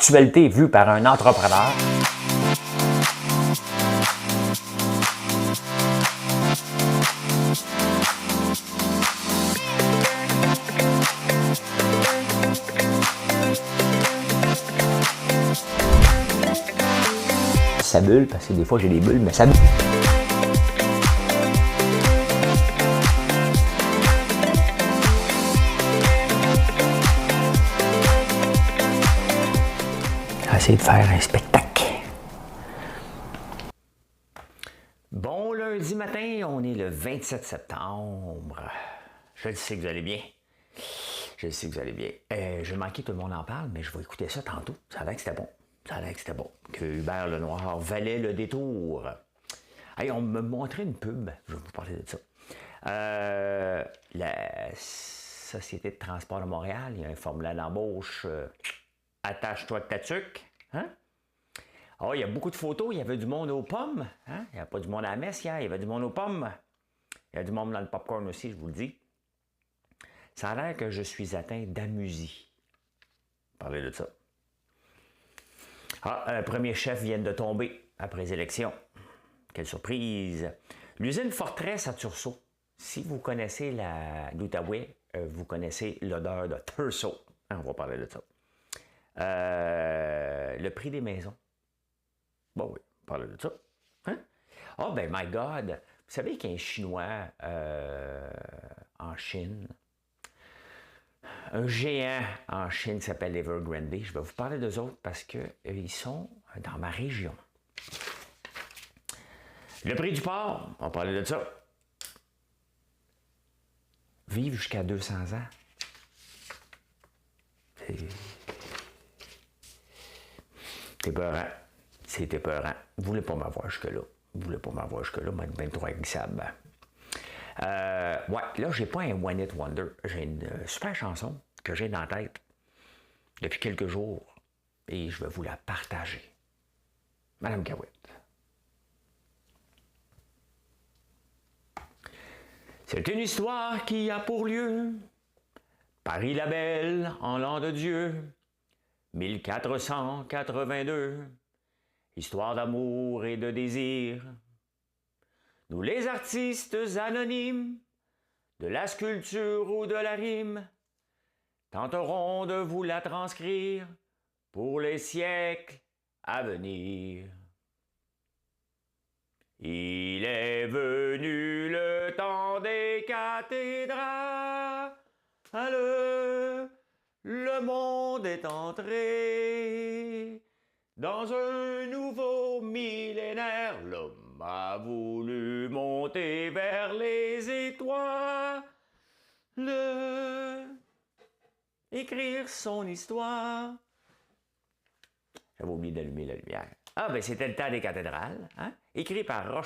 l'actualité vue par un entrepreneur. Ça bulle, parce que des fois j'ai des bulles, mais ça bulle. Essayer de faire un spectacle. Bon lundi matin, on est le 27 septembre. Je le sais que vous allez bien. Je le sais que vous allez bien. J'ai manqué, tout le monde en parle, mais je vais écouter ça tantôt. Ça a l'air que c'était bon. Ça a l'air que c'était bon. Que Hubert Lenoir valait le détour. Hey, on me montrait une pub. Je vais vous parler de ça. La Société de transport de Montréal, il y a un formulaire d'embauche. Attache-toi avec ta tuque. Hein? Oh, il y a beaucoup de photos. Il y avait du monde aux pommes. Hein? Il n'y avait pas du monde à la messe hier. Il y avait du monde aux pommes. Il y a du monde dans le popcorn aussi, je vous le dis. Ça a l'air que je suis atteint d'amusie. Parlez de ça. Un premier chef vient de tomber après les élections. Quelle surprise! L'usine Fortress à Tursault. Si vous connaissez l'Outaouais, vous connaissez l'odeur de Tursault. Hein, on va parler de ça. Le prix des maisons. Bon oui, on parle de ça. Hein? Oh ben my God! Vous savez qu'il y a un Chinois en Chine, un géant en Chine qui s'appelle Evergrande. Je vais vous parler d'eux autres parce qu'ils sont dans ma région. Le prix du porc, on parlait de ça. Vivre jusqu'à 200 ans. C'est épeurant. C'est épeurant. Vous ne voulez pas m'avoir jusque-là. Vous ne voulez pas m'avoir jusque-là, moi, 23 glissable. Ouais, là, j'ai pas un One Hit Wonder. J'ai une super chanson que j'ai dans la tête depuis quelques jours et je vais vous la partager. Madame Cahouette. C'est une histoire qui a pour lieu Paris-la-Belle en l'an de Dieu, 1482. Histoire d'amour et de désir. Nous les artistes anonymes, de la sculpture ou de la rime, tenterons de vous la transcrire pour les siècles à venir. Il est venu le temps des cathédrales, le monde est entré dans un nouveau millénaire. L'homme a voulu monter vers les étoiles, écrire son histoire. J'avais oublié d'allumer la lumière. Ah, ben c'était le temps des cathédrales, hein? Écrit par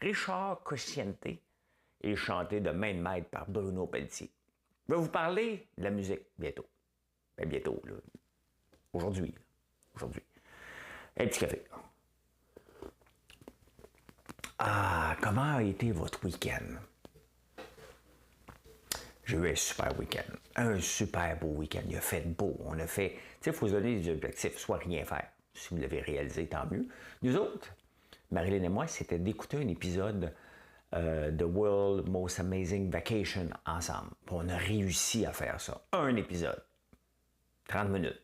Richard Cosciente et chanté de main de maître par Bruno Pelletier. Je vais vous parler de la musique bientôt. Ben bientôt, là. Aujourd'hui. Aujourd'hui. Un petit café. Ah, comment a été votre week-end? J'ai eu un super week-end. Un super beau week-end. Il a fait beau. On a fait... Tu sais, il faut se donner des objectifs, soit rien faire. Si vous l'avez réalisé, tant mieux. Nous autres, Marilyn et moi, c'était d'écouter un épisode de World Most Amazing Vacation ensemble. Puis on a réussi à faire ça. Un épisode. 30 minutes.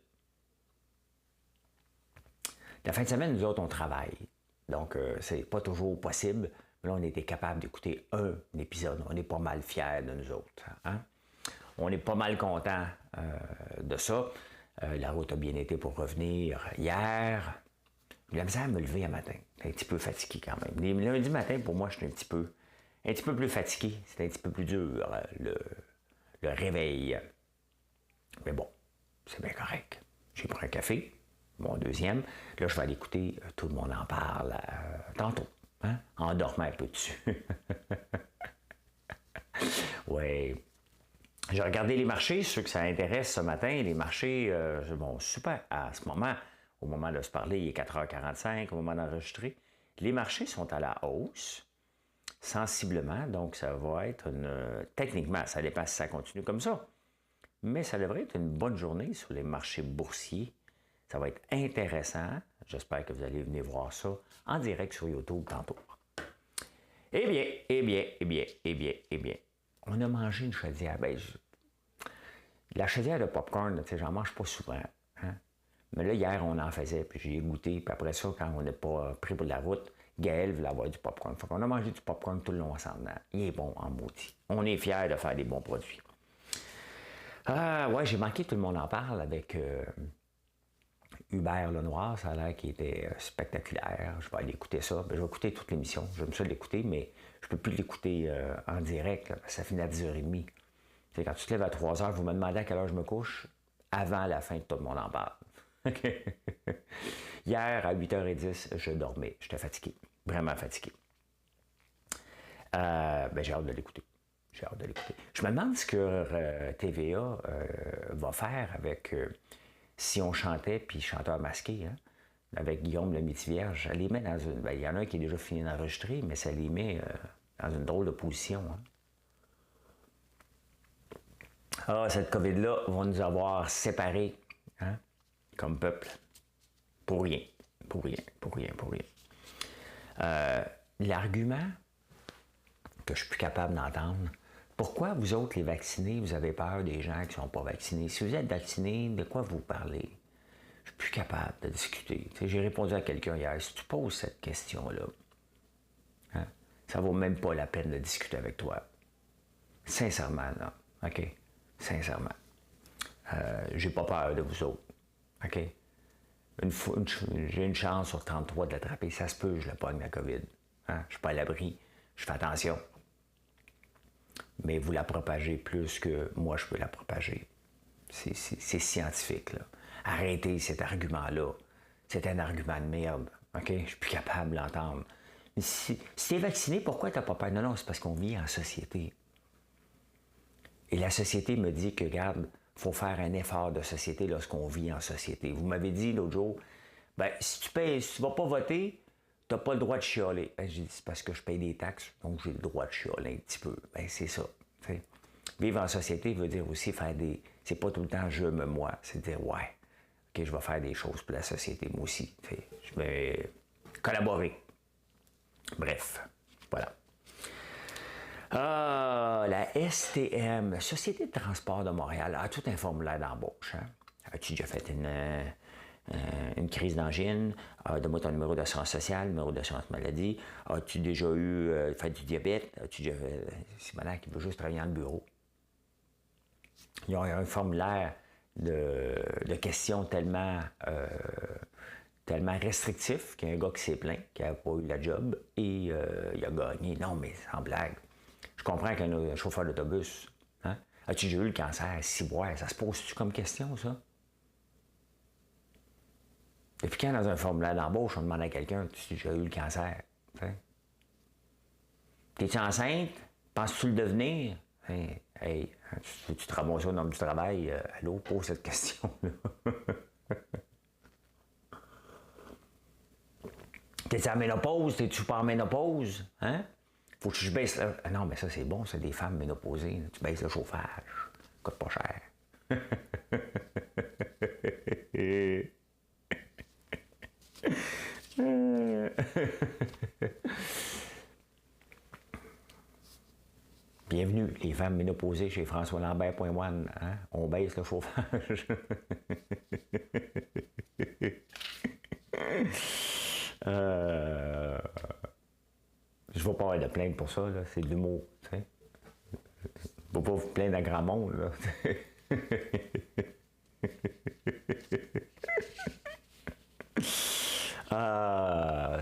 La fin de semaine, nous autres, on travaille. Donc, c'est pas toujours possible. Mais là, on était capable d'écouter un épisode. On est pas mal fiers de nous autres. Hein? On est pas mal contents de ça. La route a bien été pour revenir hier. J'ai de la misère à me lever un matin. Un petit peu fatigué quand même. Les lundis matin, pour moi, je suis un petit peu plus fatigué. C'est un petit peu plus dur, le réveil. Mais bon, c'est bien correct. J'ai pris un café, mon deuxième. Là, je vais aller écouter Tout le monde en parle tantôt. Hein? En dormant un peu dessus. Oui. J'ai regardé les marchés, ceux que ça intéresse ce matin. Les marchés, bon, super. À ce moment, au moment de se parler, il est 4h45, au moment d'enregistrer. Les marchés sont à la hausse, sensiblement. Donc, ça va être techniquement, ça dépend si ça continue comme ça. Mais ça devrait être une bonne journée sur les marchés boursiers Ça va être intéressant. J'espère que vous allez venir voir ça en direct sur YouTube tantôt. Eh bien, on a mangé une chaudière. La chaudière de popcorn, j'en mange pas souvent. Hein? Mais là, hier, on en faisait, puis j'ai goûté. Puis après ça, quand on n'est pas pris pour la route, Gaël voulait avoir du popcorn. Fait qu'on a mangé du popcorn tout le long ensemble. Il est bon en maudit. On est fiers de faire des bons produits. Ouais, j'ai manqué, tout le monde en parle avec Hubert Lenoir. Ça a l'air qu'il était spectaculaire. Je vais aller écouter ça. Je vais écouter toute l'émission. J'aime ça l'écouter, mais je ne peux plus l'écouter en direct. Là, ça finit à 10h30. T'sais, quand tu te lèves à 3h, vous me demandez à quelle heure je me couche. Avant la fin, tout le monde en parle. Hier, à 8h10, je dormais. J'étais fatigué. Vraiment fatigué. J'ai hâte de l'écouter. Je me demande ce que TVA va faire avec Si on chantait puis Chanteur masqué, hein, avec Guillaume le Métivierge. Ça les met dans une. Il y en a un qui est déjà fini d'enregistrer, mais ça les met dans une drôle de position. Hein. Cette COVID-là va nous avoir séparés, hein, comme peuple. Pour rien. L'argument que je suis plus capable d'entendre, pourquoi vous autres, les vaccinés, vous avez peur des gens qui ne sont pas vaccinés? Si vous êtes vaccinés, de quoi vous parlez? Je suis plus capable de discuter. J'ai répondu à quelqu'un hier, si tu poses cette question-là, hein, ça vaut même pas la peine de discuter avec toi. Sincèrement, là. OK? Sincèrement. J'ai pas peur de vous autres. OK? J'ai une chance sur 33 de l'attraper. Ça se peut, je la pogne, la COVID. Hein? Je suis pas à l'abri. Je fais attention. Mais vous la propagez plus que moi, je peux la propager. C'est scientifique, là. Arrêtez cet argument-là. C'est un argument de merde. OK? Je suis plus capable de l'entendre. Mais si tu es vacciné, pourquoi tu n'as pas peur? Non, c'est parce qu'on vit en société. Et la société me dit que, regarde, il faut faire un effort de société lorsqu'on vit en société. Vous m'avez dit l'autre jour, si tu ne vas pas voter, tu n'as pas le droit de chialer. J'ai dit, c'est parce que je paye des taxes, donc j'ai le droit de chialer un petit peu. C'est ça. T'sais. Vivre en société veut dire aussi faire des. C'est pas tout le temps je me moi, c'est dire ouais, OK, je vais faire des choses pour la société, moi aussi. Je vais collaborer. Bref, voilà. La STM, Société de transport de Montréal, a tout un formulaire d'embauche. Hein? As-tu déjà fait une crise d'angine? Donne-moi ton numéro d'assurance sociale, numéro d'assurance maladie. As-tu déjà fait du diabète? As-tu déjà c'est malin qui veut juste travailler dans le bureau. Ils ont un formulaire de questions tellement restrictif qu'il y a un gars qui s'est plaint, qui n'a pas eu la job, et il a gagné. Non, mais sans blague. Je comprends qu'un chauffeur d'autobus, hein? As-tu déjà eu le cancer? Si, ouais, ça se pose-tu comme question, ça? Depuis quand, dans un formulaire d'embauche, on demande à quelqu'un, as-tu déjà eu le cancer? T'es-tu enceinte? Penses-tu le devenir? Hey, tu te ramasses au nom du travail? Allô, pose cette question-là. T'es-tu en ménopause? T'es-tu pas en ménopause? Hein? Faut que je baisse le... Ah non, mais ça, c'est bon, c'est des femmes ménopausées. Tu baisses le chauffage. Ça coûte pas cher. Bienvenue, les femmes ménopausées chez François Lambert.one. Hein? On baisse le chauffage. Je ne vais pas avoir de plainte pour ça, là. C'est de l'humour. Je ne vais pas vous plaindre à grand monde. Là.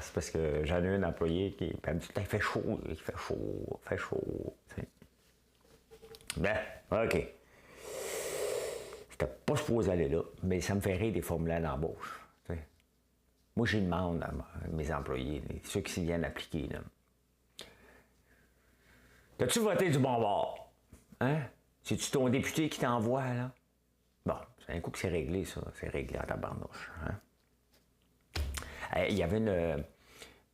C'est parce que j'en ai un employé qui me dit il fait chaud. T'sais. Ben, OK. C'était pas supposé aller là, mais ça me fait rire des formulaires d'embauche. T'sais. Moi, je demande à mes employés, ceux qui s'y viennent appliquer, là. T'as-tu voté du bon bord? Hein? C'est-tu ton député qui t'envoie, là? Bon, c'est un coup que c'est réglé, ça. C'est réglé en tabarnouche. Hein? Il y avait dans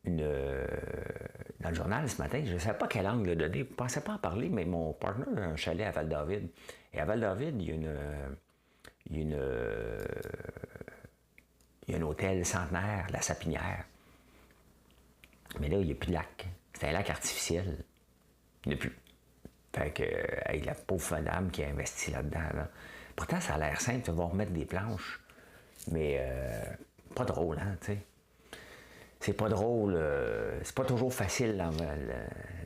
le journal ce matin, je ne savais pas quel angle le donner, je ne pensais pas en parler, mais mon partner a un chalet à Val-David. Et à Val-David, il y a un hôtel centenaire, la Sapinière. Mais là, il n'y a plus de lac. C'est un lac artificiel. Il n'y en a plus. Fait que, la pauvre madame qui a investi là-dedans, là. Pourtant, ça a l'air simple, tu vas remettre des planches. Mais pas drôle, hein, tu sais. C'est pas drôle, c'est pas toujours facile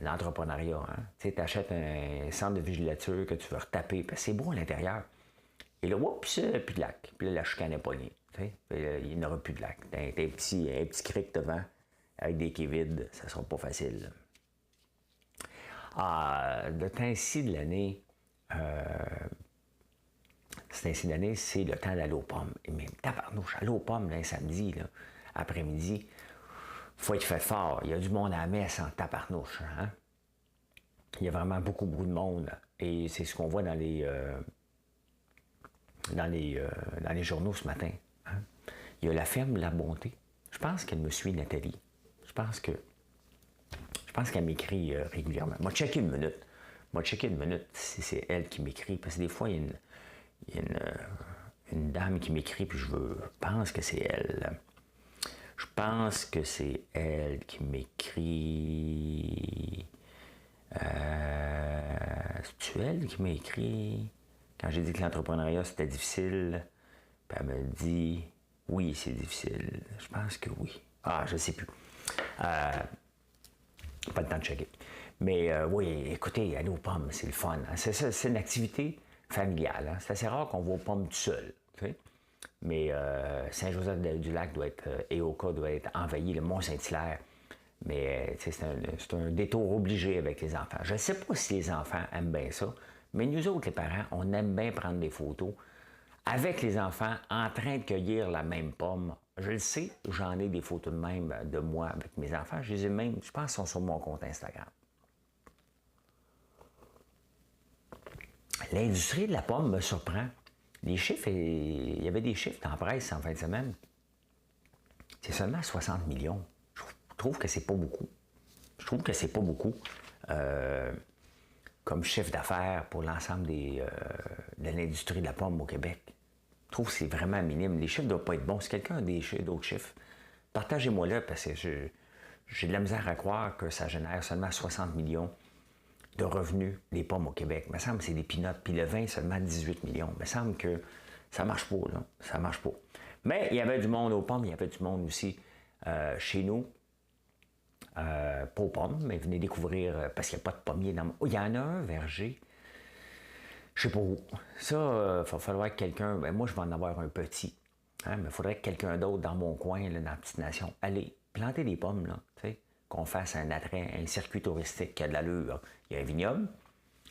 l'entrepreneuriat. Hein? Tu sais, t'achètes un centre de vigilature que tu veux retaper, parce que c'est beau à l'intérieur. Et là, oups, plus de lac. Puis là, la chicane est pognée. Il n'y aura plus de lac. T'as un petit cric devant, avec des quais vides, ça sera pas facile. Le temps-ci de l'année, c'est le temps d'aller aux pommes. Et même tabarnouche, aller aux pommes, là, un samedi, là, après-midi, faut être fait fort. Il y a du monde à la messe en tabarnouche. Hein? Il y a vraiment beaucoup de monde. Et c'est ce qu'on voit dans les journaux ce matin. Hein? Il y a la ferme La Bonté. Je pense qu'elle me suit, Nathalie. Je pense qu'elle m'écrit régulièrement. Moi, checker une minute si c'est elle qui m'écrit. Parce que des fois, il y a une dame qui m'écrit, puis je pense que c'est elle. Je pense que c'est elle qui m'écrit. C'est-tu elle qui m'a écrit quand j'ai dit que l'entrepreneuriat c'était difficile? Puis elle me dit oui, c'est difficile. Je pense que oui. Je sais plus. Pas le temps de checker. Mais oui, écoutez, aller aux pommes, c'est le fun. Hein? C'est une activité familiale. Hein? C'est assez rare qu'on va aux pommes tout seul. Tu sais? Mais Saint-Joseph-du-Lac Eoka doit être envahi, le Mont-Saint-Hilaire. Mais c'est un détour obligé avec les enfants. Je ne sais pas si les enfants aiment bien ça, mais nous autres, les parents, on aime bien prendre des photos avec les enfants en train de cueillir la même pomme. Je le sais, j'en ai des photos de même de moi avec mes enfants. Je les ai même, je pense, sont sur mon compte Instagram. L'industrie de la pomme me surprend. Les chiffres, il y avait des chiffres dans la presse en fin de semaine. C'est seulement 60 millions. Je trouve que c'est pas beaucoup. Comme chiffre d'affaires pour l'ensemble de l'industrie de la pomme au Québec. Je trouve que c'est vraiment minime. Les chiffres ne doivent pas être bons. Si quelqu'un a d'autres chiffres, partagez-moi là parce que j'ai de la misère à croire que ça génère seulement 60 millions de revenus, les pommes au Québec. Il me semble que c'est des peanuts, puis le vin, seulement 18 millions. Il me semble que ça marche pas, là. Ça marche pas. Mais il y avait du monde aux pommes, il y avait du monde aussi chez nous, pas aux pommes, mais venez découvrir, parce qu'il n'y a pas de pommiers dans il y en a un verger, je sais pas où. Ça, il va falloir que quelqu'un, moi je vais en avoir un petit, hein, mais il faudrait que quelqu'un d'autre dans mon coin, là, dans la petite nation, allez, planter des pommes, là, tu sais, qu'on fasse un attrait, un circuit touristique qui a de l'allure. Il y a un vignoble,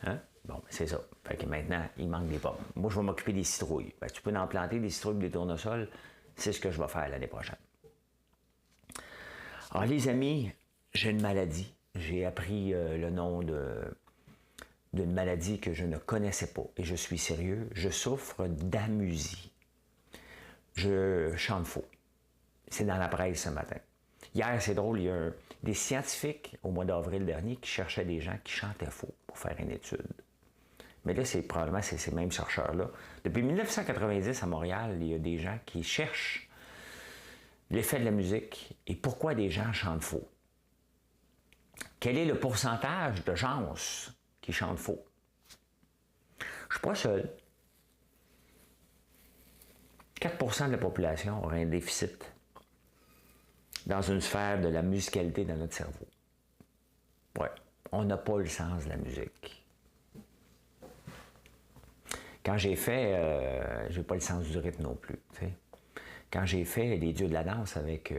hein? Bon, c'est ça. Fait que maintenant, il manque des pommes. Moi, je vais m'occuper des citrouilles. Tu peux en planter des citrouilles et des tournesols. C'est ce que je vais faire l'année prochaine. Alors, les amis, j'ai une maladie. J'ai appris le nom d'une maladie que je ne connaissais pas. Et je suis sérieux, je souffre d'amusie. Je chante faux. C'est dans la presse ce matin. Hier, c'est drôle, il y a des scientifiques au mois d'avril dernier qui cherchaient des gens qui chantaient faux pour faire une étude. Mais là, probablement ces mêmes chercheurs-là. Depuis 1990 à Montréal, il y a des gens qui cherchent l'effet de la musique et pourquoi des gens chantent faux. Quel est le pourcentage de gens qui chantent faux? Je ne suis pas seul. 4% de la population aurait un déficit dans une sphère de la musicalité dans notre cerveau. Ouais, on n'a pas le sens de la musique. Quand j'ai fait, j'ai pas le sens du rythme non plus. T'sais. Quand j'ai fait Les Dieux de la danse avec,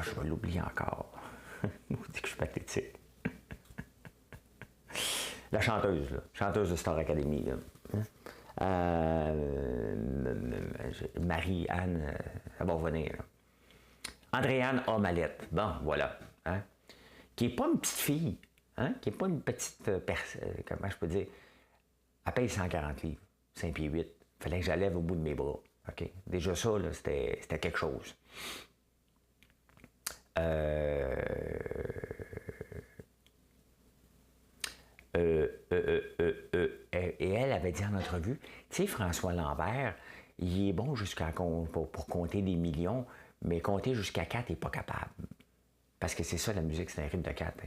je vais l'oublier encore. Je dis que je suis pathétique. La chanteuse, là, chanteuse de Star Academy, là. Marie-Anne, ça va revenir. Là. Andréane Omalette, bon, voilà. Hein? Qui n'est pas une petite fille, hein? Qui n'est pas une petite comment je peux dire? Elle paye 140 livres, 5 pieds 8. Il fallait que j'allève au bout de mes bras. Okay? Déjà ça, là, c'était quelque chose. Et elle avait dit en entrevue, tu sais, François Lambert, il est bon pour compter des millions, mais compter jusqu'à 4, il n'est pas capable. Parce que c'est ça, la musique, c'est un rythme de 4.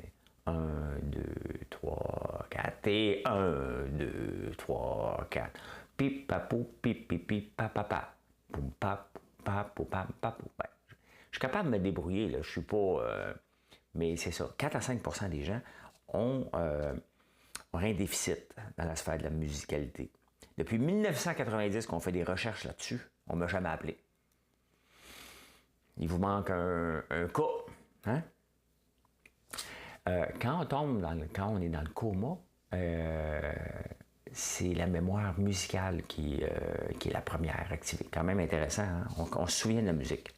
1, 2, 3, 4. Et 1, 2, 3, 4. Pip, papou, pip, pip, pip, papapa. Poum, pap, papou, pam, papou. Ben, je suis capable de me débrouiller, là. Je suis pas... mais c'est ça. 4 à 5 des gens ont un déficit dans la sphère de la musicalité. Depuis 1990 qu'on fait des recherches là-dessus, on ne m'a jamais appelé. Il vous manque un cas. Hein? Quand on est dans le coma, c'est la mémoire musicale qui est la première activée. Quand même intéressant, hein? On se souvient de la musique.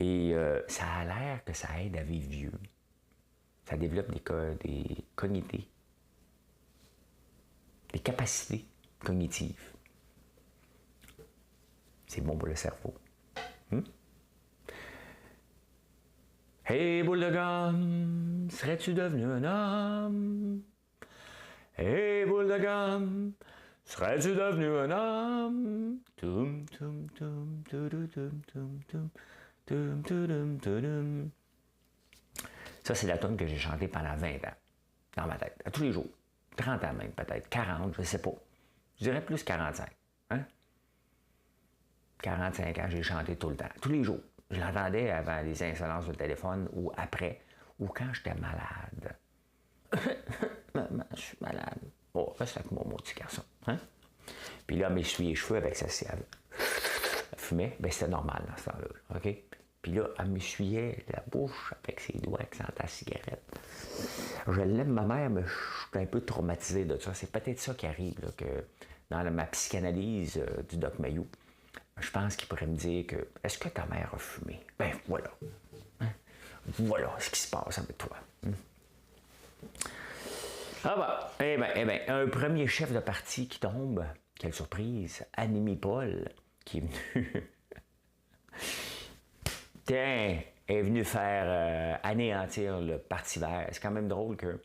Et ça a l'air que ça aide à vivre vieux. Ça développe des cognités, des capacités cognitives. C'est bon pour le cerveau. Hey, boule de gomme, serais-tu devenu un homme? Hey, boule de gomme, serais-tu devenu un homme? Toum, toum, toum, toum, toum, toum, toum, toum, toum, toum. Ça, c'est la tune que j'ai chantée pendant 20 ans, dans ma tête, à tous les jours. 30 ans même, peut-être, 40, je ne sais pas. Je dirais plus 45. Hein? 45 ans, j'ai chanté tout le temps, tous les jours. Je l'entendais avant les insolences sur le téléphone ou après, ou quand j'étais malade. Maman, je suis malade. Oh, reste avec moi, mon petit garçon. Hein? Puis là, m'essuyer les cheveux avec sa cible. Elle fumait, bien c'était normal dans ce temps-là. OK? Puis là, elle m'essuyait la bouche avec ses doigts qui sentait la cigarette. Je l'aime, ma mère, mais je suis un peu traumatisé de ça. C'est peut-être ça qui arrive, là, que dans ma psychanalyse du Doc Mayou, je pense qu'il pourrait me dire que « Est-ce que ta mère a fumé? » Ben voilà. Hein? Voilà ce qui se passe avec toi. Ah bah, eh ben, un premier chef de parti qui tombe, quelle surprise, Annemi Paul, qui est venu... Tiens, est venu faire anéantir le Parti vert. C'est quand même drôle que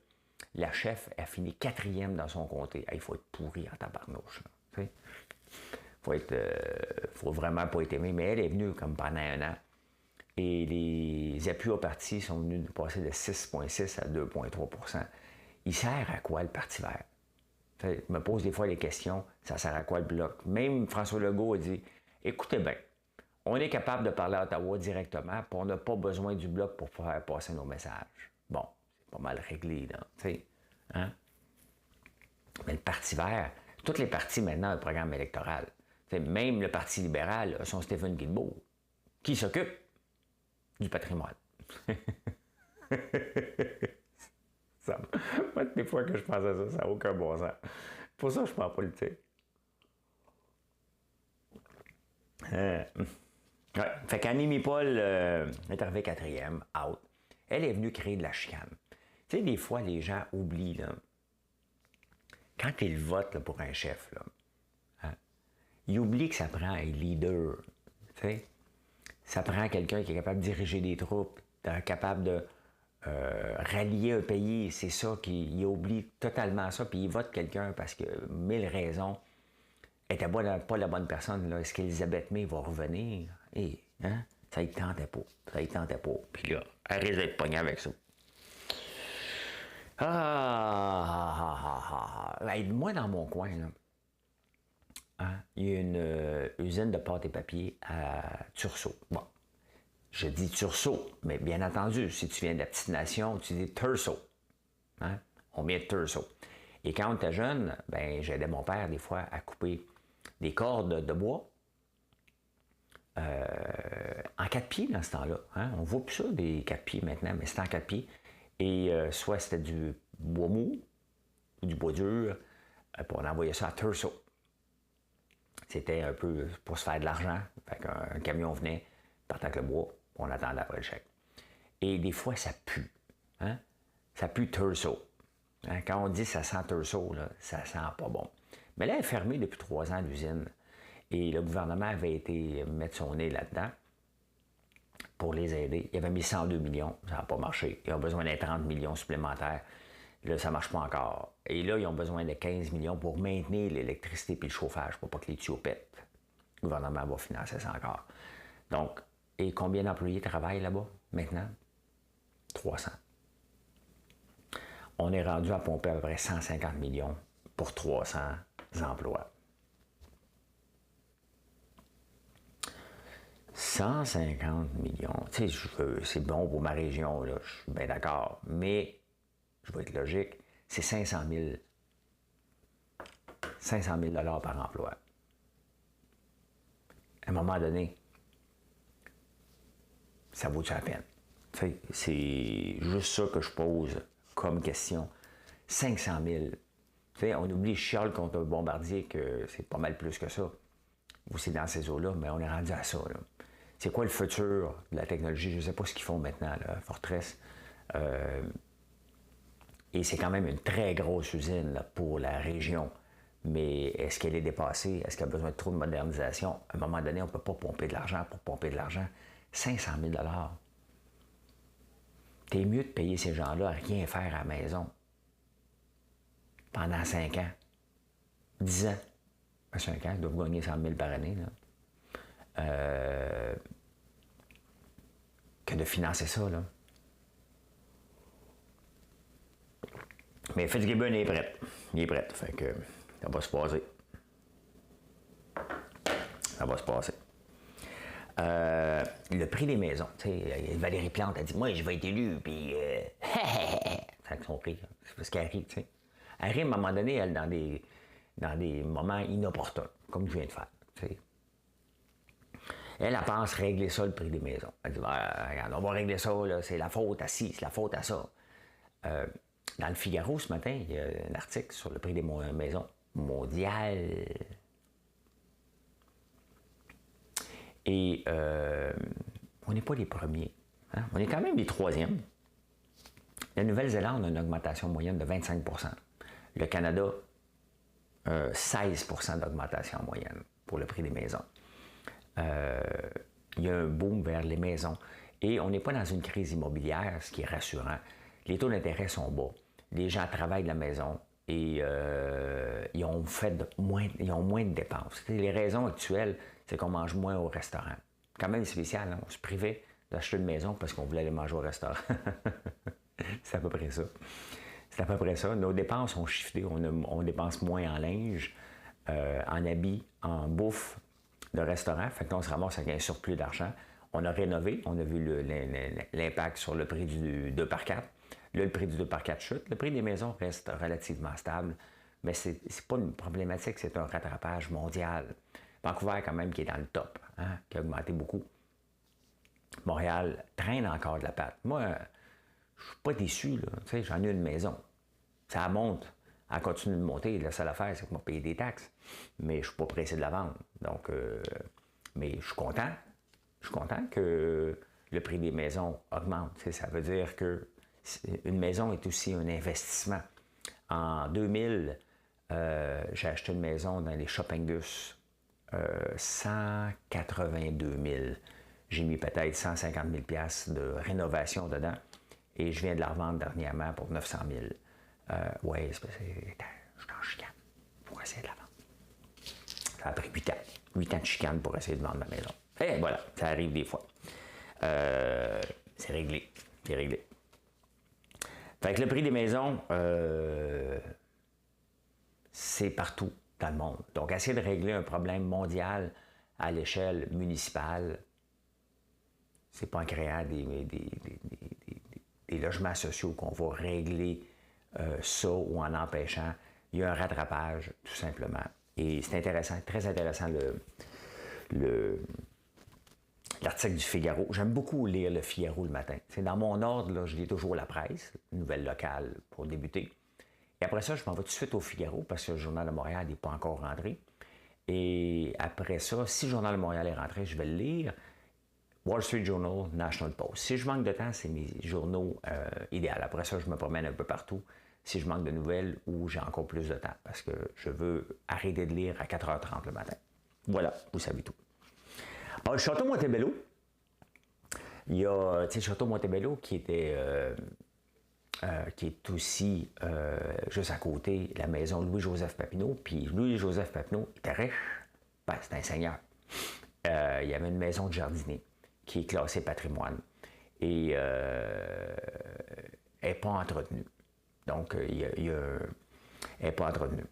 la chef a fini 4e dans son comté. Il faut être pourri en tabarnouche. Faut vraiment pas être aimé, mais elle est venue comme pendant un an. Et les appuis au parti sont venus passer de 6,6 à 2,3 %. Il sert à quoi le Parti vert? Je me pose des fois les questions, ça sert à quoi le bloc? Même François Legault a dit, écoutez bien, on est capable de parler à Ottawa directement, puis on n'a pas besoin du bloc pour faire passer nos messages. Bon, c'est pas mal réglé, là, tu sais. Hein? Mais le Parti vert, tous les partis maintenant ont un programme électoral. T'sais, même le Parti libéral a son Stephen Guilbeault, qui s'occupe du patrimoine. Moi, des fois que je pense à ça, ça n'a aucun bon sens. Pour ça, je ne parle politique. Ouais. Fait qu'Annemi Paul est arrivée 4e, out. Elle est venue créer de la chicane. Tu sais, des fois, les gens oublient, là, quand ils votent là, pour un chef, là, hein, ils oublient que ça prend un leader. Tu sais, ça prend quelqu'un qui est capable de diriger des troupes, capable de rallier un pays. C'est ça qu'il oublie totalement ça, puis il vote quelqu'un parce que 1000 raisons. Elle n'était pas la bonne personne. Là. Est-ce qu'Elisabeth May va revenir? Et, hein? Ça ne tentait pas. Ça ne tentait pas. Puis là, elle risque d'être pognée avec ça. Moi, dans mon coin, là, hein, il y a une usine de pâte et papier à Tursault. Bon, je dis Tursault, mais bien entendu, si tu viens de la petite nation, tu dis Tursault. Hein? On vient de Tursault. Et quand on était jeune, ben, j'aidais mon père des fois à couper des cordes de bois en 4 pieds dans ce temps-là. Hein? On ne voit plus ça, des 4 pieds maintenant, mais c'était en 4 pieds. Et soit c'était du bois mou ou du bois dur, puis on envoyait ça à Tursault. C'était un peu pour se faire de l'argent. Fait qu'un camion venait, partait avec le bois, on attendait après le chèque. Et des fois, ça pue. Hein? Ça pue Tursault. Hein? Quand on dit ça sent Tursault, là, ça sent pas bon. Mais là, elle est fermée depuis 3 ans, l'usine. Et le gouvernement avait été mettre son nez là-dedans pour les aider. Il avait mis 102 millions, ça n'a pas marché. Ils ont besoin de 30 millions supplémentaires. Là, ça ne marche pas encore. Et là, ils ont besoin de 15 millions pour maintenir l'électricité et le chauffage, pour pas que les tuyaux pètent. Le gouvernement va financer ça encore. Donc, et combien d'employés travaillent là-bas maintenant? 300. On est rendu à pomper à peu près 150 millions pour 300 emplois. 150 millions. Tu sais, c'est bon pour ma région, là, je suis bien d'accord. Mais, je vais être logique, c'est 500 000 par emploi. À un moment donné, ça vaut-tu la peine? Tu sais, c'est juste ça que je pose comme question. 500 000. Tu sais, on oublie chiale contre un bombardier que c'est pas mal plus que ça. Ou c'est dans ces eaux-là, mais on est rendu à ça, là. C'est quoi le futur de la technologie? Je ne sais pas ce qu'ils font maintenant, là, Fortress. Et c'est quand même une très grosse usine là, pour la région. Mais est-ce qu'elle est dépassée? Est-ce qu'elle a besoin de trop de modernisation? À un moment donné, on ne peut pas pomper de l'argent pour pomper de l'argent. 500 000 $. T'es mieux de payer ces gens-là à rien faire à la maison pendant 5 ans, 10 ans. 5 ans, ils doivent gagner 100 000 par année. Là. Que de financer ça, là. Mais Fitzgibbon est prêt. Il est prêt. Fait que ça va se passer. Ça va se passer. Le prix des maisons. Tu sais, Valérie Plante a dit, moi, je vais être élu, puis... C'est son prix. C'est ce qu'elle rit, tu sais. Elle rit, à un moment donné, elle, dans des moments inopportuns, comme je viens de faire, tu sais. Elle pense régler ça, le prix des maisons. Elle dit, regarde, on va régler ça, là, c'est la faute à ci, c'est la faute à ça. Dans le Figaro, ce matin, il y a un article sur le prix des maisons mondial. Et on n'est pas les premiers. Hein? On est quand même les troisièmes. La Nouvelle-Zélande a une augmentation moyenne de 25 %. Le Canada, 16 % d'augmentation en moyenne pour le prix des maisons. Il y a un boom vers les maisons. Et on n'est pas dans une crise immobilière, ce qui est rassurant. Les taux d'intérêt sont bas. Les gens travaillent de la maison et ils ont moins de dépenses. Les raisons actuelles, c'est qu'on mange moins au restaurant. Quand même spécial, hein? On se privait d'acheter une maison parce qu'on voulait aller manger au restaurant. C'est à peu près ça. C'est à peu près ça. Nos dépenses ont shifté. On dépense moins en linge, en habits, en bouffe de restaurant. Fait que là, on se ramasse avec un surplus d'argent. On a rénové. On a vu l'impact sur le prix du 2x4. Là, le prix du 2x4 chute. Le prix des maisons reste relativement stable. Mais c'est pas une problématique, c'est un rattrapage mondial. Vancouver, quand même, qui est dans le top, hein, qui a augmenté beaucoup. Montréal traîne encore de la patte. Moi, je suis pas déçu, là. Tu sais, j'en ai une maison. Ça monte. Elle continue de monter. La seule affaire, c'est que moi, payer des taxes. Mais je suis pas pressé de la vendre. Donc, mais je suis content. Je suis content que le prix des maisons augmente. Tu sais, ça veut dire que une maison est aussi un investissement. En 2000, j'ai acheté une maison dans les Shopping Bus. 182 000. J'ai mis peut-être 150 000 $ de rénovation dedans. Et je viens de la revendre dernièrement pour 900 000. Oui, je suis en chicane pour essayer de la vendre. Ça a pris 8 ans. 8 ans de chicane pour essayer de vendre ma maison. Et voilà, ça arrive des fois. C'est réglé. C'est réglé. Fait que le prix des maisons, c'est partout dans le monde. Donc, essayer de régler un problème mondial à l'échelle municipale, c'est pas en créant des logements sociaux qu'on va régler ça ou en empêchant. Il y a un rattrapage, tout simplement. Et c'est intéressant, très intéressant l'article du Figaro. J'aime beaucoup lire le Figaro le matin. C'est dans mon ordre, là, je lis toujours la presse, nouvelle locale pour débuter. Et après ça, je m'en vais tout de suite au Figaro parce que le Journal de Montréal n'est pas encore rentré. Et après ça, si le Journal de Montréal est rentré, je vais le lire. Wall Street Journal, National Post. Si je manque de temps, c'est mes journaux idéaux. Après ça, je me promène un peu partout. Si je manque de nouvelles ou j'ai encore plus de temps parce que je veux arrêter de lire à 4h30 le matin. Voilà, vous savez tout. Alors, le Château Montebello, il y a le Château Montebello qui était... qui est aussi juste à côté la maison Louis-Joseph Papineau. Puis Louis-Joseph Papineau était riche. Ben, c'est un seigneur. il y avait une maison de jardinier qui est classée patrimoine et elle n'est pas entretenue. Donc, elle n'est pas entretenue.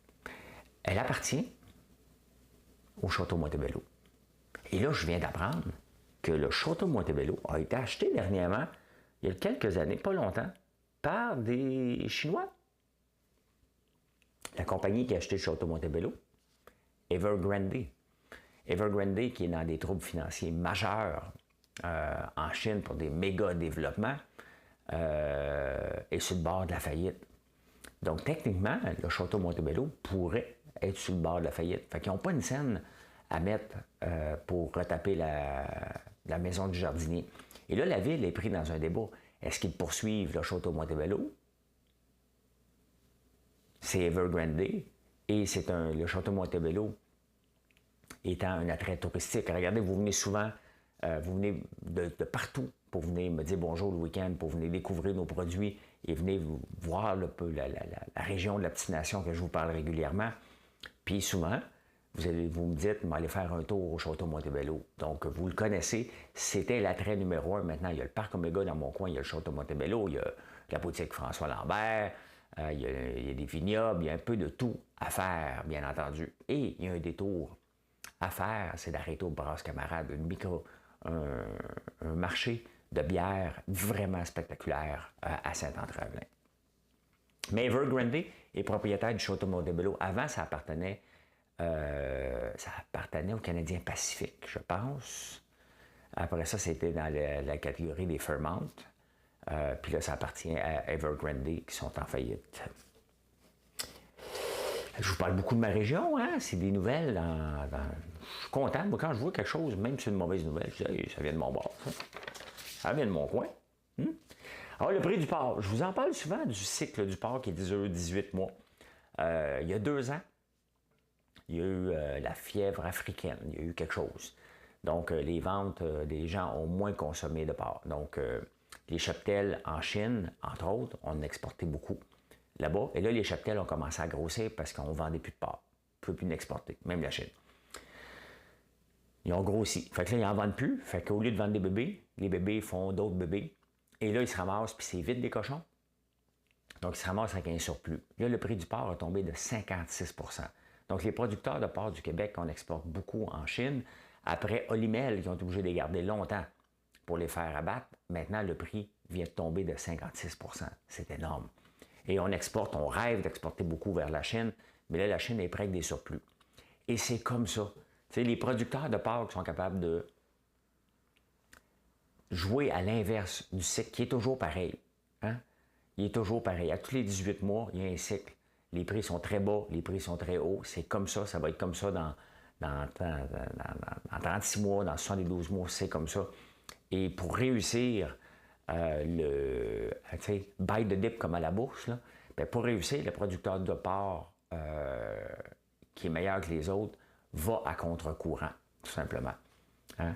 Elle appartient au Château Montebello. Et là, je viens d'apprendre que le Château Montebello a été acheté dernièrement, il y a quelques années, pas longtemps, par des Chinois. La compagnie qui a acheté le Château Montebello, Evergrande. Evergrande, qui est dans des troubles financiers majeurs en Chine pour des méga développements, est sur le bord de la faillite. Donc, techniquement, le Château Montebello pourrait être sur le bord de la faillite. Fait qu'ils n'ont pas une scène à mettre pour retaper la maison du jardinier. Et là, la ville est prise dans un débat. Est-ce qu'ils poursuivent le Château Montebello? C'est Evergrande et c'est le Château Montebello étant un attrait touristique. Regardez, vous venez souvent, vous venez de partout pour venir me dire bonjour le week-end, pour venir découvrir nos produits et venir voir la région de la petite nation que je vous parle régulièrement. Puis souvent, vous me dites, allez faire un tour au Château Montebello. Donc, vous le connaissez, c'était l'attrait numéro 1. Maintenant, il y a le Parc Omega dans mon coin, il y a le Château Montebello, il y a la boutique François Lambert, il y a des vignobles, il y a un peu de tout à faire, bien entendu. Et il y a un détour à faire, c'est d'arrêter au Brasses Camarades, un marché de bière vraiment spectaculaire à Saint-André-Evelyn. Mais Evergrande est propriétaire du Château Montebello. Avant, ça appartenait au Canadien Pacifique, je pense. Après ça, c'était dans la catégorie des Fairmont. Puis là, ça appartient à Evergrande, qui sont en faillite. Je vous parle beaucoup de ma région, hein? C'est des nouvelles. Je suis content. Moi, quand je vois quelque chose, même si c'est une mauvaise nouvelle, je dis hey, ça vient de mon bord. Ça vient de mon coin. Alors, le prix du porc. Je vous en parle souvent du cycle du porc qui est 18 mois. Il y a 2 ans, il y a eu la fièvre africaine. Il y a eu quelque chose. Donc, les ventes des gens ont moins consommé de porc. Donc, les cheptels en Chine, entre autres, on en exportait beaucoup là-bas. Et là, les cheptels ont commencé à grossir parce qu'on ne vendait plus de porc. On ne peut plus l'exporter, même la Chine. Ils ont grossi. Fait que là, ils n'en vendent plus. Fait qu'au lieu de vendre des bébés, les bébés font d'autres bébés. Et là, ils se ramassent, puis c'est vite des cochons. Donc, ils se ramassent avec un surplus. Là, le prix du porc a tombé de 56 %. Donc, les producteurs de porc du Québec, on exporte beaucoup en Chine. Après Olimel, qui ont été obligés de les garder longtemps pour les faire abattre, maintenant, le prix vient de tomber de 56 %. C'est énorme. Et on rêve d'exporter beaucoup vers la Chine, mais là, la Chine est prête avec des surplus. Et c'est comme ça. Tu sais, les producteurs de porc qui sont capables de jouer à l'inverse du cycle, qui est toujours pareil. Hein? Il est toujours pareil. À tous les 18 mois, il y a un cycle. Les prix sont très bas, les prix sont très hauts. C'est comme ça va être comme ça dans 36 mois, dans 72 mois, c'est comme ça. Et pour réussir bite the dip comme à la bourse, là, bien, pour réussir, le producteur de porc qui est meilleur que les autres va à contre-courant, tout simplement. Hein?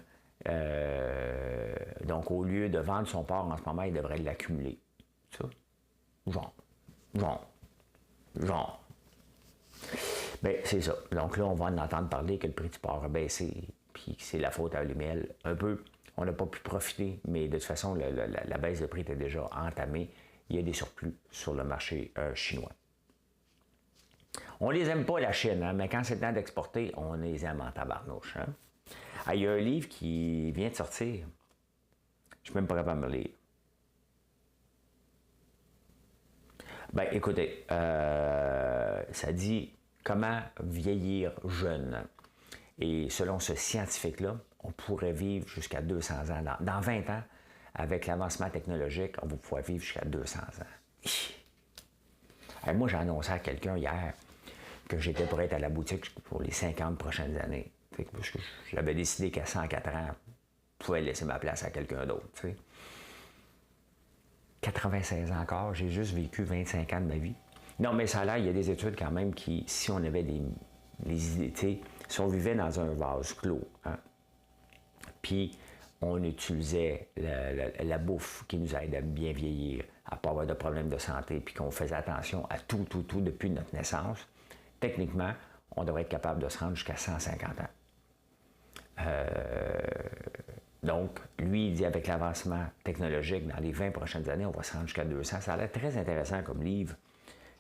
Donc, au lieu de vendre son porc en ce moment, il devrait l'accumuler. Ça? Genre. Bien, c'est ça. Donc là, on va en entendre parler que le prix du porc a baissé, puis que c'est la faute à Olimel. Un peu, on n'a pas pu profiter, mais de toute façon, la baisse de prix était déjà entamée. Il y a des surplus sur le marché chinois. On les aime pas, la Chine, hein, mais quand c'est le temps d'exporter, on les aime en tabarnouche. Hein? Il y a un livre qui vient de sortir. Je ne suis même pas capable de me le lire. Ben, écoutez, ça dit comment vieillir jeune. Et selon ce scientifique-là, on pourrait vivre jusqu'à 200 ans. Dans 20 ans, avec l'avancement technologique, on va pouvoir vivre jusqu'à 200 ans. Moi, j'ai annoncé à quelqu'un hier que j'étais pour être à la boutique pour les 50 prochaines années. Parce que j'avais décidé qu'à 104 ans, je pouvais laisser ma place à quelqu'un d'autre. T'sais. 96 ans encore, j'ai juste vécu 25 ans de ma vie. Non, mais ça a l'air, il y a des études quand même qui, si on avait les idées, si on vivait dans un vase clos, hein, puis on utilisait la bouffe qui nous aide à bien vieillir, à ne pas avoir de problèmes de santé, puis qu'on faisait attention à tout depuis notre naissance, techniquement, on devrait être capable de se rendre jusqu'à 150 ans. Donc, lui, il dit avec l'avancement technologique, dans les 20 prochaines années, on va se rendre jusqu'à 200. Ça a l'air très intéressant comme livre.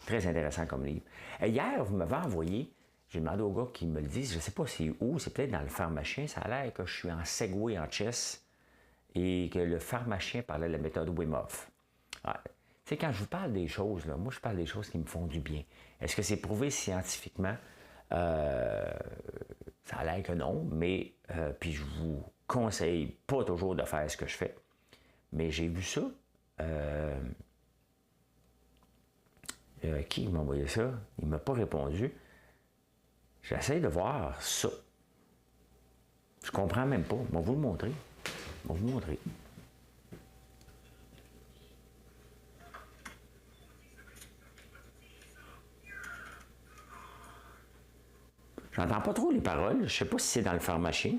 Très intéressant comme livre. Et hier, vous m'avez envoyé, j'ai demandé au gars qui me le dise, je ne sais pas c'est où, c'est peut-être dans le pharmacien, ça a l'air que je suis en Segway en chess et que le pharmacien parlait de la méthode Wim Hof. Ouais. Tu sais, quand je vous parle des choses, là, moi, je parle des choses qui me font du bien. Est-ce que c'est prouvé scientifiquement? Ça a l'air que non, mais puis je vous conseille pas toujours de faire ce que je fais. Mais j'ai vu ça. Qui m'a envoyé ça? Il ne m'a pas répondu. J'essaie de voir ça. Je comprends même pas. Je vais vous le montrer. Je vais vous montrer. J'entends pas trop les paroles. Je ne sais pas si c'est dans le pharmacien.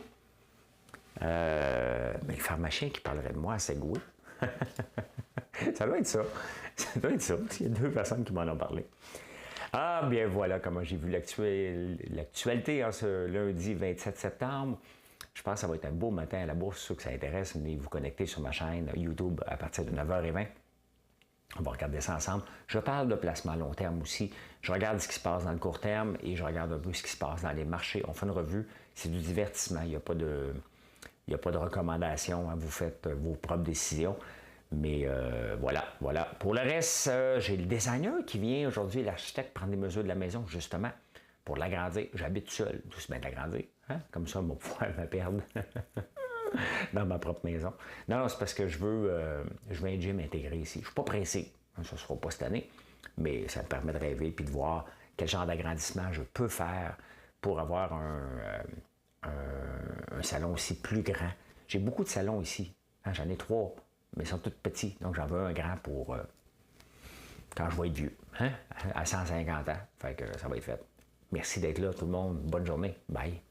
Mais le pharmacien qui parlerait de moi à Segway. Ça doit être ça. Ça doit être ça, parce qu'il y a 2 personnes qui m'en ont parlé. Ah, bien voilà comment j'ai vu l'actualité en ce lundi 27 septembre. Je pense que ça va être un beau matin à la bourse. Ceux que ça intéresse, venez vous connecter sur ma chaîne YouTube à partir de 9h20. On va regarder ça ensemble. Je parle de placement à long terme aussi. Je regarde ce qui se passe dans le court terme et je regarde un peu ce qui se passe dans les marchés. On fait une revue. C'est du divertissement. Il n'y a pas de recommandations. Vous faites vos propres décisions. Mais voilà. Pour le reste, j'ai le designer qui vient aujourd'hui, l'architecte, prendre des mesures de la maison, justement, pour l'agrandir. J'habite seul, doucement l'agrandir. Hein? Comme ça, on va pouvoir me perdre dans ma propre maison. Non, c'est parce que je veux un gym intégré ici. Je ne suis pas pressé. Ça ne se fera pas cette année, mais ça me permet de rêver et de voir quel genre d'agrandissement je peux faire pour avoir un salon aussi plus grand. J'ai beaucoup de salons ici. Hein? J'en ai 3. Mais ils sont tous petits, donc j'en veux un grand pour quand je vais être vieux, hein? À 150 ans. Fait que ça va être fait. Merci d'être là, tout le monde. Bonne journée. Bye.